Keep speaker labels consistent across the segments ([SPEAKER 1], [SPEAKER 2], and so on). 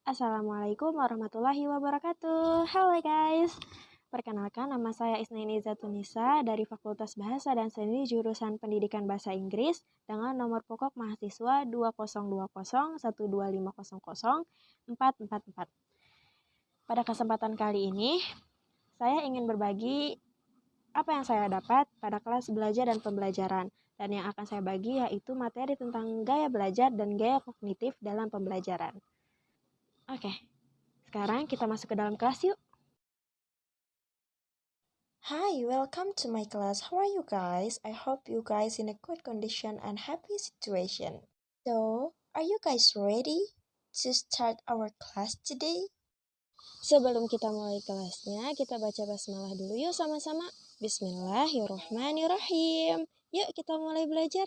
[SPEAKER 1] Assalamualaikum warahmatullahi wabarakatuh. Halo guys. Perkenalkan, nama saya Isnaini Zatunisa dari Fakultas Bahasa dan Seni jurusan Pendidikan Bahasa Inggris dengan nomor pokok mahasiswa 20201205004444. Pada kesempatan kali ini, saya ingin berbagi apa yang saya dapat pada kelas belajar dan pembelajaran. Dan yang akan saya bagi yaitu materi tentang gaya belajar dan gaya kognitif dalam pembelajaran. Oke, sekarang kita masuk ke dalam kelas yuk.
[SPEAKER 2] Hi, welcome to my class. How are you guys? I hope you guys in a good condition and happy situation. So, are you guys ready to start our class today?
[SPEAKER 1] Sebelum kita mulai kelasnya, kita baca basmalah dulu yuk sama-sama. Bismillahirrohmanirrohim. Yuk kita mulai belajar.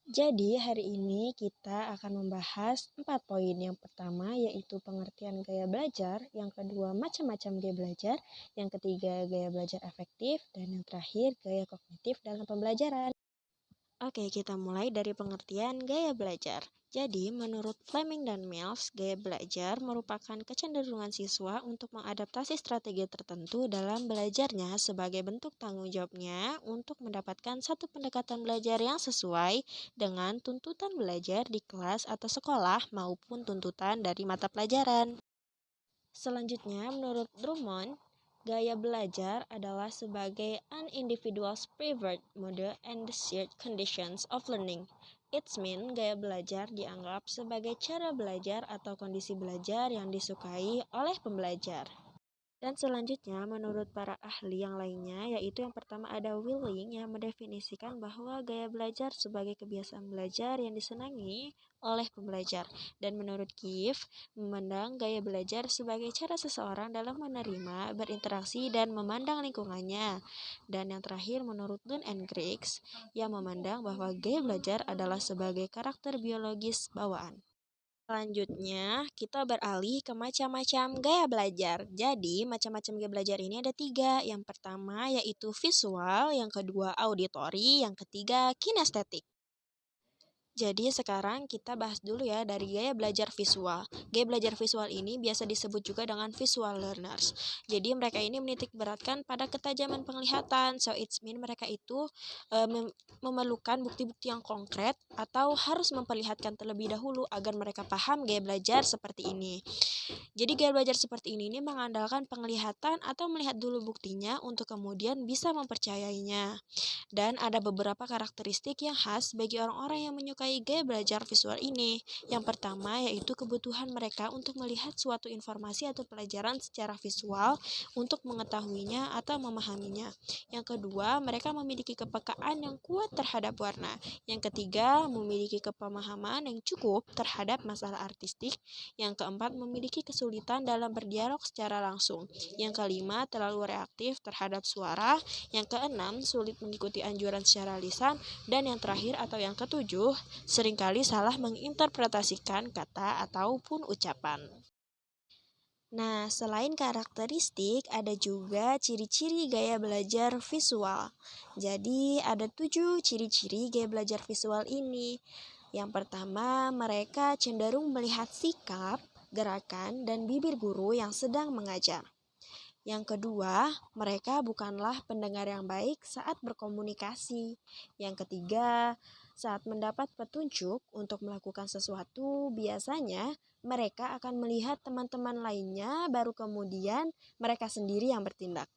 [SPEAKER 1] Jadi hari ini kita akan membahas 4 poin. Yang pertama yaitu pengertian gaya belajar, yang kedua macam-macam gaya belajar, yang ketiga gaya belajar efektif, dan yang terakhir gaya kognitif dalam pembelajaran. Oke, kita mulai dari pengertian gaya belajar. Jadi, menurut Fleming dan Mills, gaya belajar merupakan kecenderungan siswa untuk mengadaptasi strategi tertentu dalam belajarnya sebagai bentuk tanggung jawabnya untuk mendapatkan satu pendekatan belajar yang sesuai dengan tuntutan belajar di kelas atau sekolah maupun tuntutan dari mata pelajaran. Selanjutnya, menurut Drummond, gaya belajar adalah sebagai an individual's preferred mode and desired conditions of learning. It means gaya belajar dianggap sebagai cara belajar atau kondisi belajar yang disukai oleh pembelajar. Dan selanjutnya, menurut para ahli yang lainnya, yaitu yang pertama ada Willing yang mendefinisikan bahwa gaya belajar sebagai kebiasaan belajar yang disenangi oleh pembelajar. Dan menurut Giff, memandang gaya belajar sebagai cara seseorang dalam menerima, berinteraksi, dan memandang lingkungannya. Dan yang terakhir, menurut Dunn and Griggs, yang memandang bahwa gaya belajar adalah sebagai karakter biologis bawaan. Selanjutnya, kita beralih ke macam-macam gaya belajar. Jadi, macam-macam gaya belajar ini ada 3. Yang pertama yaitu visual, yang kedua auditori, yang ketiga kinestetik. Jadi sekarang kita bahas dulu ya dari gaya belajar visual. Gaya belajar visual ini biasa disebut juga dengan visual learners. Jadi mereka ini menitik beratkan pada ketajaman penglihatan. So it means mereka itu memerlukan bukti-bukti yang konkret atau harus memperlihatkan terlebih dahulu agar mereka paham gaya belajar seperti ini. Jadi gaya belajar seperti ini mengandalkan penglihatan atau melihat dulu buktinya untuk kemudian bisa mempercayainya. Dan ada beberapa karakteristik yang khas bagi orang-orang yang menyukai gaya belajar visual ini. Yang pertama yaitu kebutuhan mereka untuk melihat suatu informasi atau pelajaran secara visual untuk mengetahuinya atau memahaminya. Yang kedua, mereka memiliki kepekaan yang kuat terhadap warna. Yang ketiga, memiliki kepemahaman yang cukup terhadap masalah artistik. Yang keempat, memiliki kesulitan dalam berdialog secara langsung. Yang kelima, terlalu reaktif terhadap suara. Yang keenam, sulit mengikuti anjuran secara lisan. Dan yang terakhir atau yang ketujuh, seringkali salah menginterpretasikan kata ataupun ucapan. Nah, selain karakteristik, ada juga ciri-ciri gaya belajar visual. Jadi, ada 7 ciri-ciri gaya belajar visual ini. Yang pertama, mereka cenderung melihat sikap, gerakan, dan bibir guru yang sedang mengajar. Yang kedua, mereka bukanlah pendengar yang baik saat berkomunikasi. Yang ketiga, saat mendapat petunjuk untuk melakukan sesuatu, biasanya mereka akan melihat teman-teman lainnya, baru kemudian mereka sendiri yang bertindak.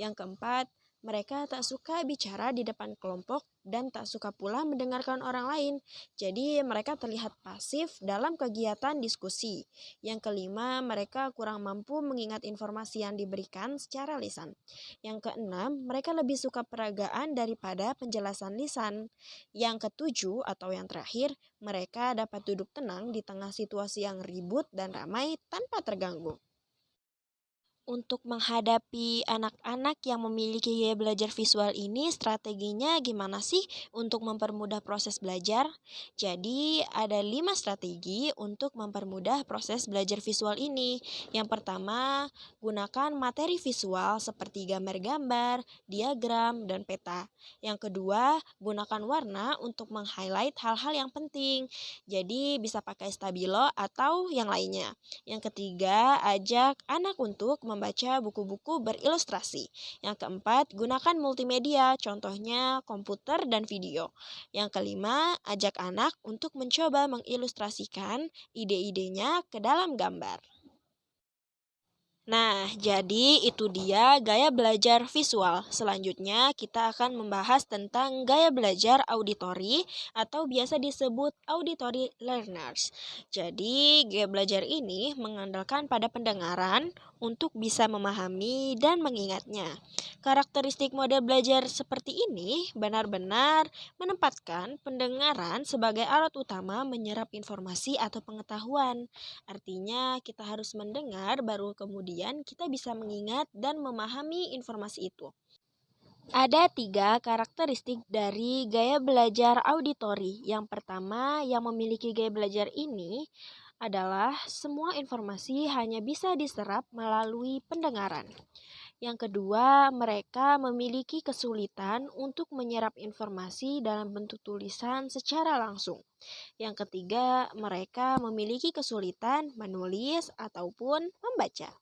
[SPEAKER 1] Yang keempat, mereka tak suka bicara di depan kelompok dan tak suka pula mendengarkan orang lain. Jadi mereka terlihat pasif dalam kegiatan diskusi. Yang kelima, mereka kurang mampu mengingat informasi yang diberikan secara lisan. Yang keenam, mereka lebih suka peragaan daripada penjelasan lisan. Yang ketujuh atau yang terakhir, mereka dapat duduk tenang di tengah situasi yang ribut dan ramai tanpa terganggu. Untuk menghadapi anak-anak yang memiliki gaya belajar visual ini, strateginya gimana sih untuk mempermudah proses belajar? Jadi, ada 5 strategi untuk mempermudah proses belajar visual ini. Yang pertama, gunakan materi visual seperti gambar-gambar, diagram, dan peta. Yang kedua, gunakan warna untuk meng-highlight hal-hal yang penting. Jadi, bisa pakai stabilo atau yang lainnya. Yang ketiga, ajak anak untuk membaca buku-buku berilustrasi. Yang keempat, gunakan multimedia, contohnya komputer dan video. Yang kelima, ajak anak untuk mencoba mengilustrasikan ide-idenya ke dalam gambar. Nah, jadi itu dia gaya belajar visual. Selanjutnya, kita akan membahas tentang gaya belajar auditori atau biasa disebut auditory learners. Jadi, gaya belajar ini mengandalkan pada pendengaran untuk bisa memahami dan mengingatnya. Karakteristik model belajar seperti ini benar-benar menempatkan pendengaran sebagai alat utama menyerap informasi atau pengetahuan. Artinya, kita harus mendengar, baru kemudian kita bisa mengingat dan memahami informasi itu. Ada 3 karakteristik dari gaya belajar auditori. Yang pertama, yang memiliki gaya belajar ini adalah semua informasi hanya bisa diserap melalui pendengaran. Yang kedua, mereka memiliki kesulitan untuk menyerap informasi dalam bentuk tulisan secara langsung. Yang ketiga, mereka memiliki kesulitan menulis ataupun membaca.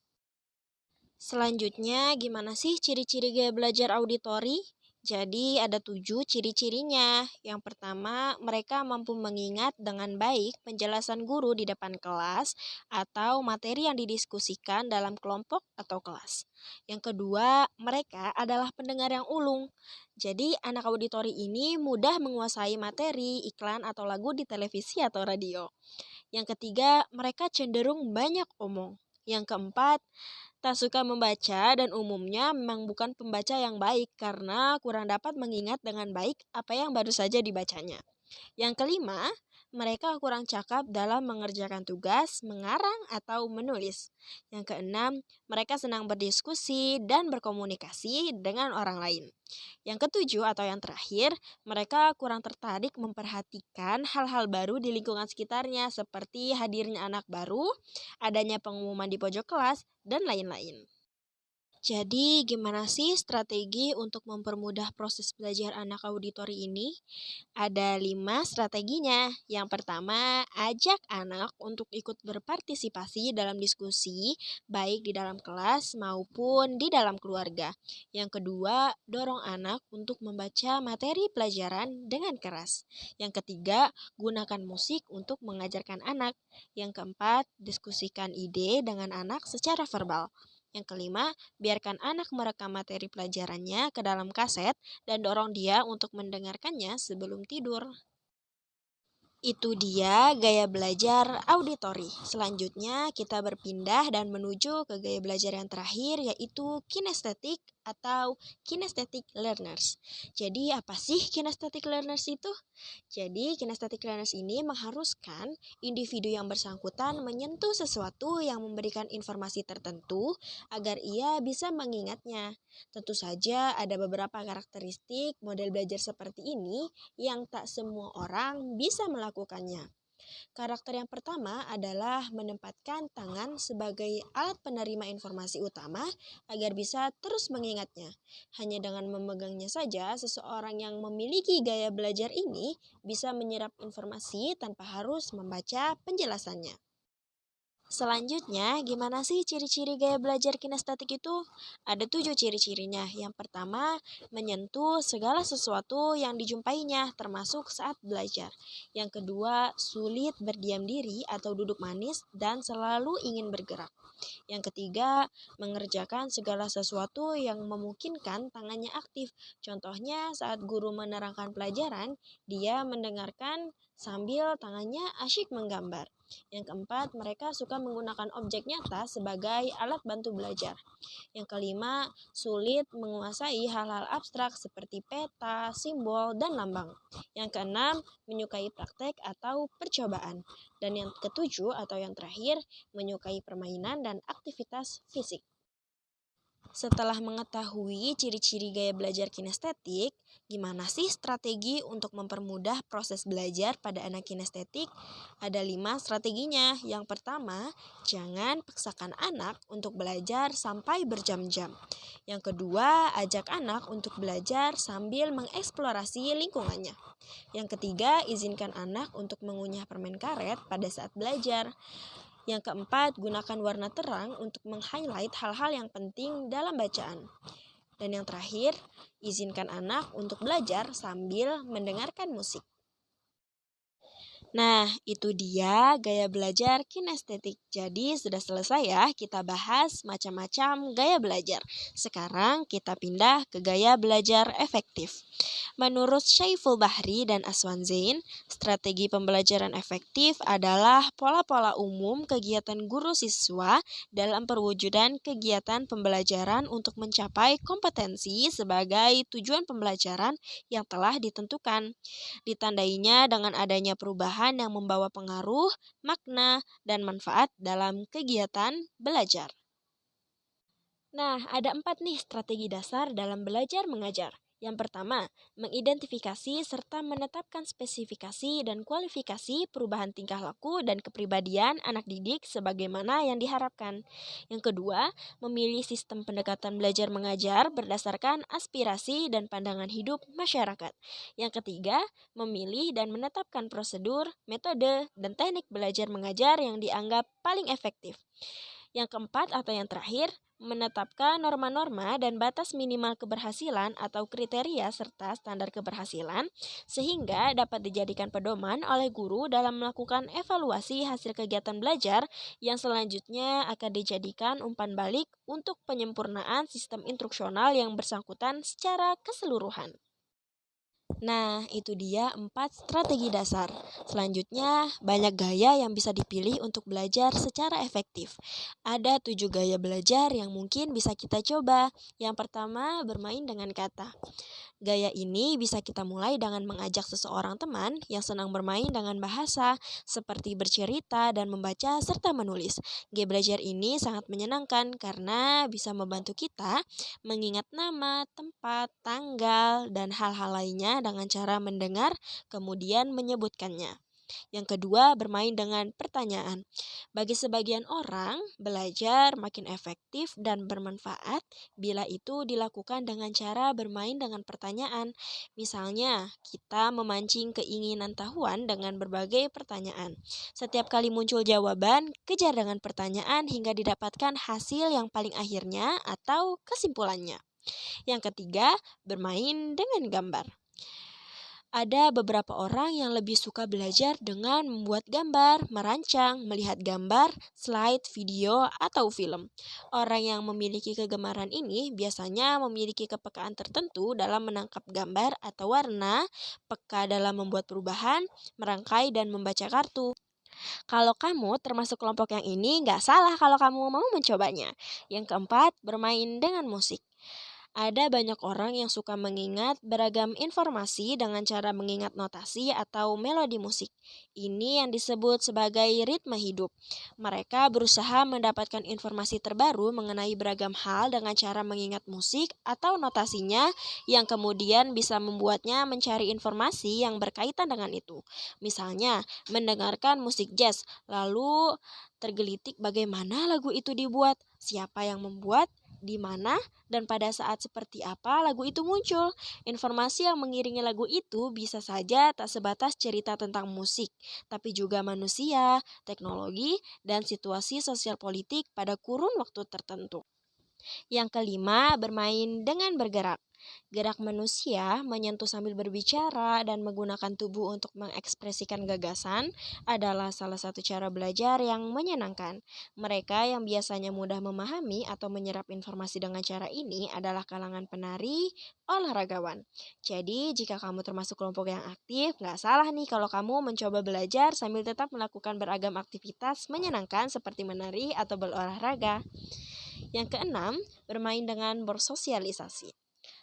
[SPEAKER 1] Selanjutnya, gimana sih ciri-ciri gaya belajar auditori? Jadi, ada 7 ciri-cirinya. Yang pertama, mereka mampu mengingat dengan baik penjelasan guru di depan kelas atau materi yang didiskusikan dalam kelompok atau kelas. Yang kedua, mereka adalah pendengar yang ulung. Jadi, anak auditori ini mudah menguasai materi, iklan, atau lagu di televisi atau radio. Yang ketiga, mereka cenderung banyak omong. Yang keempat, tak suka membaca dan umumnya memang bukan pembaca yang baik karena kurang dapat mengingat dengan baik apa yang baru saja dibacanya. Yang kelima, mereka kurang cakap dalam mengerjakan tugas, mengarang, atau menulis. Yang keenam, mereka senang berdiskusi dan berkomunikasi dengan orang lain. Yang ketujuh atau yang terakhir, mereka kurang tertarik memperhatikan hal-hal baru di lingkungan sekitarnya seperti hadirnya anak baru, adanya pengumuman di pojok kelas, dan lain-lain. Jadi, gimana sih strategi untuk mempermudah proses belajar anak auditori ini? Ada 5 strateginya. Yang pertama, ajak anak untuk ikut berpartisipasi dalam diskusi, baik di dalam kelas maupun di dalam keluarga. Yang kedua, dorong anak untuk membaca materi pelajaran dengan keras. Yang ketiga, gunakan musik untuk mengajarkan anak. Yang keempat, diskusikan ide dengan anak secara verbal. Yang kelima, biarkan anak merekam materi pelajarannya ke dalam kaset dan dorong dia untuk mendengarkannya sebelum tidur. Itu dia gaya belajar auditori. Selanjutnya kita berpindah dan menuju ke gaya belajar yang terakhir, yaitu kinestetik atau kinesthetic learners. Jadi apa sih kinesthetic learners itu? Jadi kinesthetic learners ini mengharuskan individu yang bersangkutan menyentuh sesuatu yang memberikan informasi tertentu agar ia bisa mengingatnya. Tentu saja ada beberapa karakteristik model belajar seperti ini yang tak semua orang bisa melakukannya. Karakter yang pertama adalah menempatkan tangan sebagai alat penerima informasi utama agar bisa terus mengingatnya. Hanya dengan memegangnya saja, seseorang yang memiliki gaya belajar ini bisa menyerap informasi tanpa harus membaca penjelasannya. Selanjutnya, gimana sih ciri-ciri gaya belajar kinestetik itu? Ada 7 ciri-cirinya. Yang pertama, menyentuh segala sesuatu yang dijumpainya, termasuk saat belajar. Yang kedua, sulit berdiam diri atau duduk manis dan selalu ingin bergerak. Yang ketiga, mengerjakan segala sesuatu yang memungkinkan tangannya aktif. Contohnya, saat guru menerangkan pelajaran, dia mendengarkan sambil tangannya asyik menggambar. Yang keempat, mereka suka menggunakan objek nyata sebagai alat bantu belajar. Yang kelima, sulit menguasai hal-hal abstrak seperti peta, simbol, dan lambang. Yang keenam, menyukai praktek atau percobaan. Dan yang ketujuh atau yang terakhir, menyukai permainan dan aktivitas fisik. Setelah mengetahui ciri-ciri gaya belajar kinestetik, gimana sih strategi untuk mempermudah proses belajar pada anak kinestetik? Ada 5 strateginya. Yang pertama, jangan paksakan anak untuk belajar sampai berjam-jam. Yang kedua, ajak anak untuk belajar sambil mengeksplorasi lingkungannya. Yang ketiga, izinkan anak untuk mengunyah permen karet pada saat belajar. Yang keempat, gunakan warna terang untuk meng-highlight hal-hal yang penting dalam bacaan. Dan yang terakhir, izinkan anak untuk belajar sambil mendengarkan musik. Nah, itu dia gaya belajar kinestetik. Jadi, sudah selesai ya kita bahas macam-macam gaya belajar. Sekarang kita pindah ke gaya belajar efektif. Menurut Syaiful Bahri dan Aswan Zain, strategi pembelajaran efektif adalah pola-pola umum kegiatan guru siswa dalam perwujudan kegiatan pembelajaran untuk mencapai kompetensi sebagai tujuan pembelajaran yang telah ditentukan. Ditandainya dengan adanya perubahan yang membawa pengaruh, makna, dan manfaat dalam kegiatan belajar. Nah, ada 4 nih strategi dasar dalam belajar mengajar. Yang pertama, mengidentifikasi serta menetapkan spesifikasi dan kualifikasi perubahan tingkah laku dan kepribadian anak didik sebagaimana yang diharapkan. Yang kedua, memilih sistem pendekatan belajar mengajar berdasarkan aspirasi dan pandangan hidup masyarakat. Yang ketiga, memilih dan menetapkan prosedur, metode, dan teknik belajar mengajar yang dianggap paling efektif. Yang keempat atau yang terakhir, menetapkan norma-norma dan batas minimal keberhasilan atau kriteria serta standar keberhasilan sehingga dapat dijadikan pedoman oleh guru dalam melakukan evaluasi hasil kegiatan belajar yang selanjutnya akan dijadikan umpan balik untuk penyempurnaan sistem instruksional yang bersangkutan secara keseluruhan. Nah, itu dia 4 strategi dasar. Selanjutnya, banyak gaya yang bisa dipilih untuk belajar secara efektif. Ada 7 gaya belajar yang mungkin bisa kita coba. Yang pertama, bermain dengan kata. Gaya ini bisa kita mulai dengan mengajak seseorang teman yang senang bermain dengan bahasa, seperti bercerita dan membaca serta menulis. Gaya belajar ini sangat menyenangkan karena bisa membantu kita mengingat nama, tempat, tanggal, dan hal-hal lainnya dengan cara mendengar, kemudian menyebutkannya. Yang kedua, bermain dengan pertanyaan. Bagi sebagian orang, belajar makin efektif dan bermanfaat bila itu dilakukan dengan cara bermain dengan pertanyaan. Misalnya, kita memancing keinginan tahuan dengan berbagai pertanyaan. Setiap kali muncul jawaban, kejar dengan pertanyaan hingga didapatkan hasil yang paling akhirnya atau kesimpulannya. Yang ketiga, bermain dengan gambar. Ada beberapa orang yang lebih suka belajar dengan membuat gambar, merancang, melihat gambar, slide, video, atau film. Orang yang memiliki kegemaran ini biasanya memiliki kepekaan tertentu dalam menangkap gambar atau warna, peka dalam membuat perubahan, merangkai, dan membaca kartu. Kalau kamu termasuk kelompok yang ini, nggak salah kalau kamu mau mencobanya. Yang keempat, bermain dengan musik. Ada banyak orang yang suka mengingat beragam informasi dengan cara mengingat notasi atau melodi musik. Ini yang disebut sebagai ritme hidup. Mereka berusaha mendapatkan informasi terbaru mengenai beragam hal dengan cara mengingat musik atau notasinya yang kemudian bisa membuatnya mencari informasi yang berkaitan dengan itu. Misalnya, mendengarkan musik jazz, lalu tergelitik bagaimana lagu itu dibuat, siapa yang membuat, di mana, dan pada saat seperti apa lagu itu muncul. Informasi yang mengiringi lagu itu bisa saja tak sebatas cerita tentang musik, tapi juga manusia, teknologi, dan situasi sosial politik pada kurun waktu tertentu. Yang kelima, bermain dengan bergerak. Gerak manusia menyentuh sambil berbicara dan menggunakan tubuh untuk mengekspresikan gagasan adalah salah satu cara belajar yang menyenangkan. Mereka yang biasanya mudah memahami atau menyerap informasi dengan cara ini adalah kalangan penari, olahragawan. Jadi, jika kamu termasuk kelompok yang aktif, nggak salah nih kalau kamu mencoba belajar sambil tetap melakukan beragam aktivitas menyenangkan seperti menari atau berolahraga. Yang keenam, bermain dengan bersosialisasi.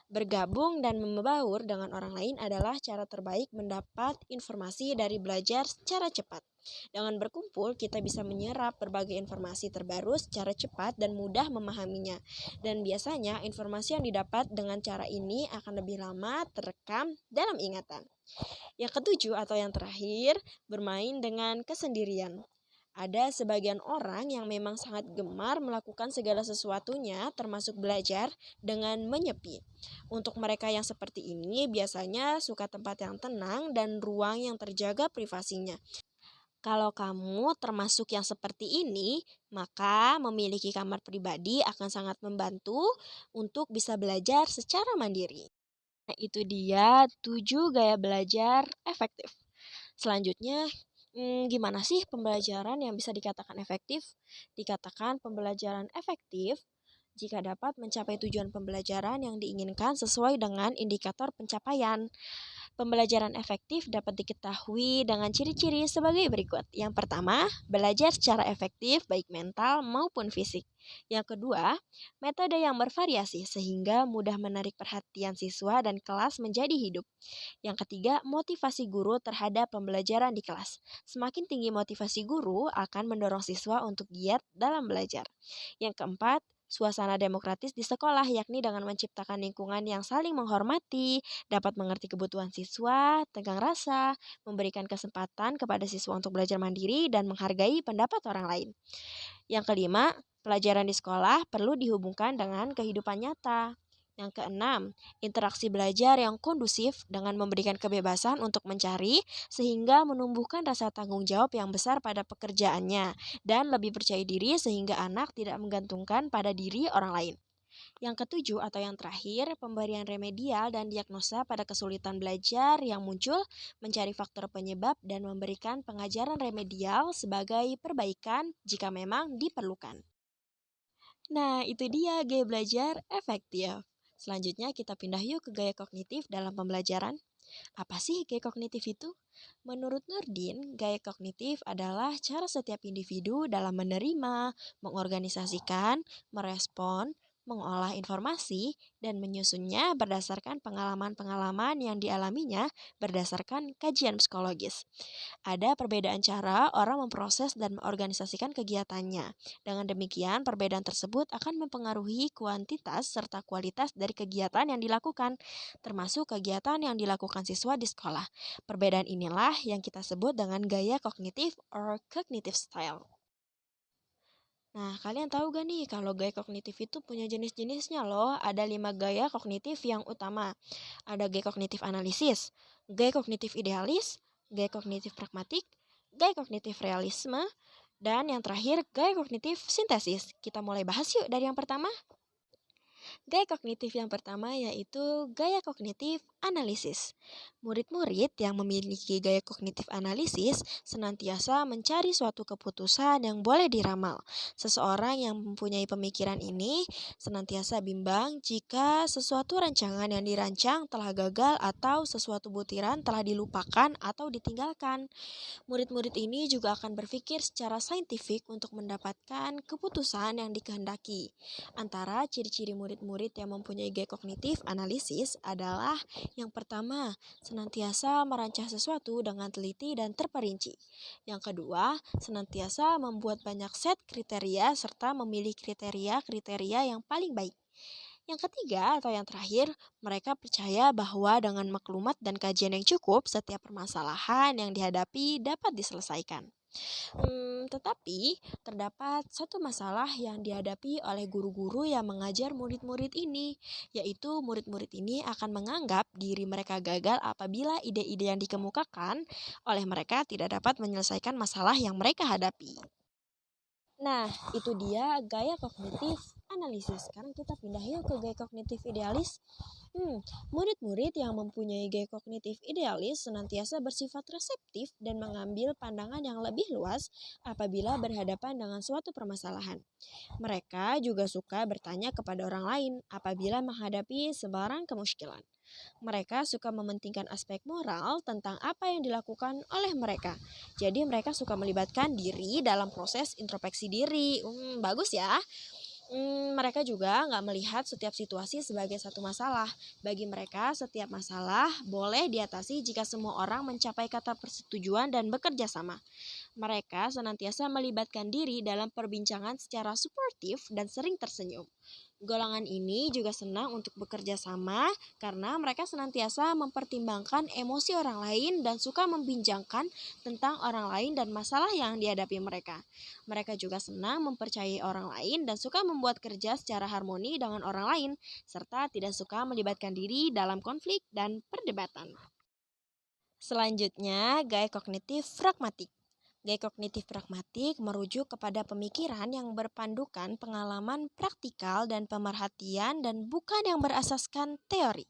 [SPEAKER 1] Bergabung dan membaur dengan orang lain adalah cara terbaik mendapat informasi dari belajar secara cepat. Dengan berkumpul, kita bisa menyerap berbagai informasi terbaru secara cepat dan mudah memahaminya. Dan biasanya, informasi yang didapat dengan cara ini akan lebih lama terekam dalam ingatan. Yang ketujuh atau yang terakhir, bermain dengan kesendirian. Ada sebagian orang yang memang sangat gemar melakukan segala sesuatunya, termasuk belajar, dengan menyepi. Untuk mereka yang seperti ini, biasanya suka tempat yang tenang dan ruang yang terjaga privasinya. Kalau kamu termasuk yang seperti ini, maka memiliki kamar pribadi akan sangat membantu untuk bisa belajar secara mandiri. Nah, itu dia 7 gaya belajar efektif. Selanjutnya, gimana sih pembelajaran yang bisa dikatakan efektif? Dikatakan pembelajaran efektif jika dapat mencapai tujuan pembelajaran yang diinginkan sesuai dengan indikator pencapaian. Pembelajaran efektif dapat diketahui dengan ciri-ciri sebagai berikut. Yang pertama, belajar secara efektif baik mental maupun fisik. Yang kedua, metode yang bervariasi sehingga mudah menarik perhatian siswa dan kelas menjadi hidup. Yang ketiga, motivasi guru terhadap pembelajaran di kelas. Semakin tinggi motivasi guru akan mendorong siswa untuk giat dalam belajar. Yang keempat, suasana demokratis di sekolah, yakni dengan menciptakan lingkungan yang saling menghormati, dapat mengerti kebutuhan siswa, tegang rasa, memberikan kesempatan kepada siswa untuk belajar mandiri, dan menghargai pendapat orang lain. Yang kelima, pelajaran di sekolah perlu dihubungkan dengan kehidupan nyata. Yang keenam, interaksi belajar yang kondusif dengan memberikan kebebasan untuk mencari sehingga menumbuhkan rasa tanggung jawab yang besar pada pekerjaannya dan lebih percaya diri sehingga anak tidak menggantungkan pada diri orang lain. Yang ketujuh atau yang terakhir, pemberian remedial dan diagnosa pada kesulitan belajar yang muncul, mencari faktor penyebab dan memberikan pengajaran remedial sebagai perbaikan jika memang diperlukan. Nah, itu dia gaya belajar efektif. Selanjutnya kita pindah yuk ke gaya kognitif dalam pembelajaran. Apa sih gaya kognitif itu? Menurut Nurdin, gaya kognitif adalah cara setiap individu dalam menerima, mengorganisasikan, merespon, mengolah informasi, dan menyusunnya berdasarkan pengalaman-pengalaman yang dialaminya berdasarkan kajian psikologis. Ada perbedaan cara orang memproses dan mengorganisasikan kegiatannya. Dengan demikian, perbedaan tersebut akan mempengaruhi kuantitas serta kualitas dari kegiatan yang dilakukan, termasuk kegiatan yang dilakukan siswa di sekolah. Perbedaan inilah yang kita sebut dengan gaya kognitif or cognitive style. Nah, kalian tahu gak nih kalau gaya kognitif itu punya jenis-jenisnya loh. Ada 5 gaya kognitif yang utama. Ada gaya kognitif analisis, gaya kognitif idealis, gaya kognitif pragmatik, gaya kognitif realisme, dan yang terakhir gaya kognitif sintesis. Kita mulai bahas yuk dari yang pertama. Gaya kognitif yang pertama yaitu gaya kognitif analisis. Murid-murid yang memiliki gaya kognitif analisis senantiasa mencari suatu keputusan yang boleh diramal. Seseorang yang mempunyai pemikiran ini senantiasa bimbang jika sesuatu rancangan yang dirancang telah gagal atau sesuatu butiran telah dilupakan atau ditinggalkan. Murid-murid ini juga akan berpikir secara saintifik untuk mendapatkan keputusan yang dikehendaki. Antara ciri-ciri murid-murid yang mempunyai gaya kognitif analisis adalah yang pertama, senantiasa merancang sesuatu dengan teliti dan terperinci. Yang kedua, senantiasa membuat banyak set kriteria serta memilih kriteria-kriteria yang paling baik. Yang ketiga atau yang terakhir, mereka percaya bahwa dengan maklumat dan kajian yang cukup, setiap permasalahan yang dihadapi dapat diselesaikan. Tetapi terdapat satu masalah yang dihadapi oleh guru-guru yang mengajar murid-murid ini, yaitu murid-murid ini akan menganggap diri mereka gagal apabila ide-ide yang dikemukakan oleh mereka tidak dapat menyelesaikan masalah yang mereka hadapi. Nah, itu dia gaya kognitif analisis. Sekarang kita pindah yuk ke gaya kognitif idealis. Murid-murid yang mempunyai gaya kognitif idealis senantiasa bersifat reseptif dan mengambil pandangan yang lebih luas apabila berhadapan dengan suatu permasalahan. Mereka juga suka bertanya kepada orang lain apabila menghadapi sebarang kemuskilan. Mereka suka mementingkan aspek moral tentang apa yang dilakukan oleh mereka. Jadi mereka suka melibatkan diri dalam proses introspeksi diri. Bagus ya. Mereka juga nggak melihat setiap situasi sebagai satu masalah. Bagi mereka, setiap masalah boleh diatasi jika semua orang mencapai kata persetujuan dan bekerja sama. Mereka senantiasa melibatkan diri dalam perbincangan secara suportif dan sering tersenyum. Golongan ini juga senang untuk bekerja sama karena mereka senantiasa mempertimbangkan emosi orang lain dan suka membincangkan tentang orang lain dan masalah yang dihadapi mereka. Mereka juga senang mempercayai orang lain dan suka membuat kerja secara harmoni dengan orang lain, serta tidak suka melibatkan diri dalam konflik dan perdebatan. Selanjutnya, gaya kognitif pragmatik. Gaya kognitif pragmatik merujuk kepada pemikiran yang berpandukan pengalaman praktikal dan pemerhatian dan bukan yang berasaskan teori.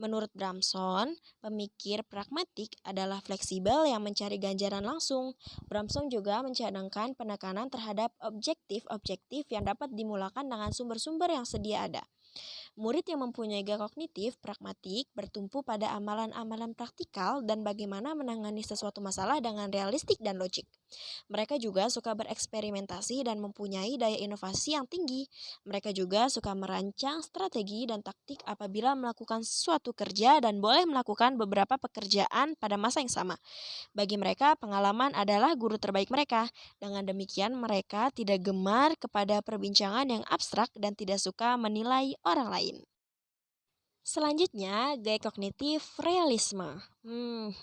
[SPEAKER 1] Menurut Bramson, pemikir pragmatik adalah fleksibel yang mencari ganjaran langsung. Bramson juga mencadangkan penekanan terhadap objektif-objektif yang dapat dimulakan dengan sumber-sumber yang sedia ada. Murid yang mempunyai gaya kognitif pragmatik bertumpu pada amalan-amalan praktikal dan bagaimana menangani sesuatu masalah dengan realistik dan logik. Mereka juga suka bereksperimentasi dan mempunyai daya inovasi yang tinggi. Mereka juga suka merancang strategi dan taktik apabila melakukan suatu kerja dan boleh melakukan beberapa pekerjaan pada masa yang sama. Bagi mereka, pengalaman adalah guru terbaik mereka. Dengan demikian, mereka tidak gemar kepada perbincangan yang abstrak dan tidak suka menilai orang lain. Selanjutnya, gaya kognitif realisme.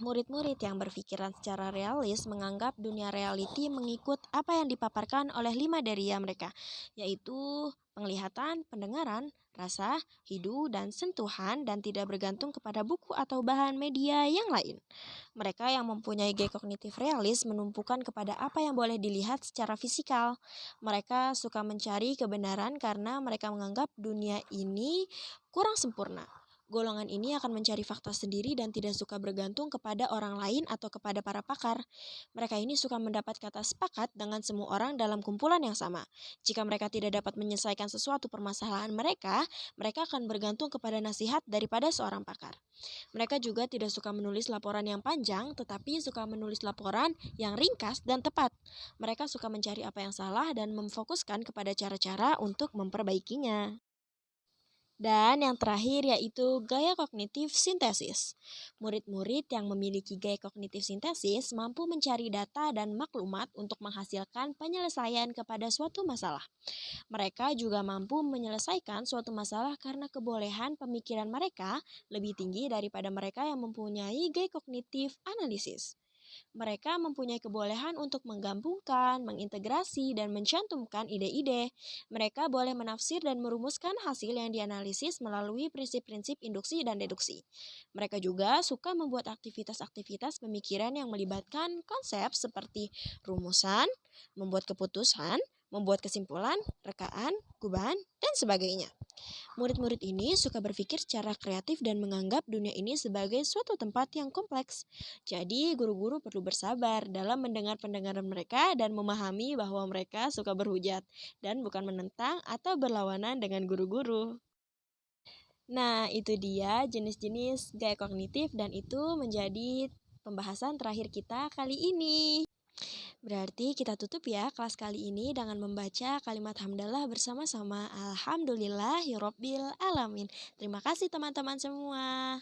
[SPEAKER 1] Murid-murid yang berpikiran secara realis menganggap dunia reality mengikut apa yang dipaparkan oleh 5 daya mereka, yaitu penglihatan, pendengaran, rasa, hidu, dan sentuhan dan tidak bergantung kepada buku atau bahan media yang lain. Mereka yang mempunyai gaya kognitif realis menumpukan kepada apa yang boleh dilihat secara fisikal. Mereka suka mencari kebenaran karena mereka menganggap dunia ini kurang sempurna. Golongan ini akan mencari fakta sendiri dan tidak suka bergantung kepada orang lain atau kepada para pakar. Mereka ini suka mendapat kata sepakat dengan semua orang dalam kumpulan yang sama. Jika mereka tidak dapat menyelesaikan sesuatu permasalahan mereka, mereka akan bergantung kepada nasihat daripada seorang pakar. Mereka juga tidak suka menulis laporan yang panjang, tetapi suka menulis laporan yang ringkas dan tepat. Mereka suka mencari apa yang salah dan memfokuskan kepada cara-cara untuk memperbaikinya. Dan yang terakhir yaitu gaya kognitif sintesis. Murid-murid yang memiliki gaya kognitif sintesis mampu mencari data dan maklumat untuk menghasilkan penyelesaian kepada suatu masalah. Mereka juga mampu menyelesaikan suatu masalah karena kebolehan pemikiran mereka lebih tinggi daripada mereka yang mempunyai gaya kognitif analisis. Mereka mempunyai kebolehan untuk menggabungkan, mengintegrasi, dan mencantumkan ide-ide. Mereka boleh menafsir dan merumuskan hasil yang dianalisis melalui prinsip-prinsip induksi dan deduksi. Mereka juga suka membuat aktivitas-aktivitas pemikiran yang melibatkan konsep seperti rumusan, membuat keputusan, membuat kesimpulan, rekaan, gubahan, dan sebagainya. Murid-murid ini suka berpikir secara kreatif dan menganggap dunia ini sebagai suatu tempat yang kompleks. Jadi, guru-guru perlu bersabar dalam mendengar pendengaran mereka dan memahami bahwa mereka suka berhujat dan bukan menentang atau berlawanan dengan guru-guru. Nah, itu dia jenis-jenis gaya kognitif dan itu menjadi pembahasan terakhir kita kali ini. Berarti kita tutup ya kelas kali ini dengan membaca kalimat hamdalah bersama-sama. Alhamdulillahirobbil alamin. Terima kasih teman-teman semua.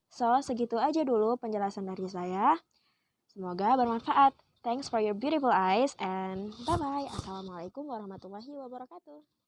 [SPEAKER 1] So, segitu aja dulu penjelasan dari saya. Semoga bermanfaat. Thanks for your beautiful eyes and bye-bye. Assalamualaikum warahmatullahi wabarakatuh.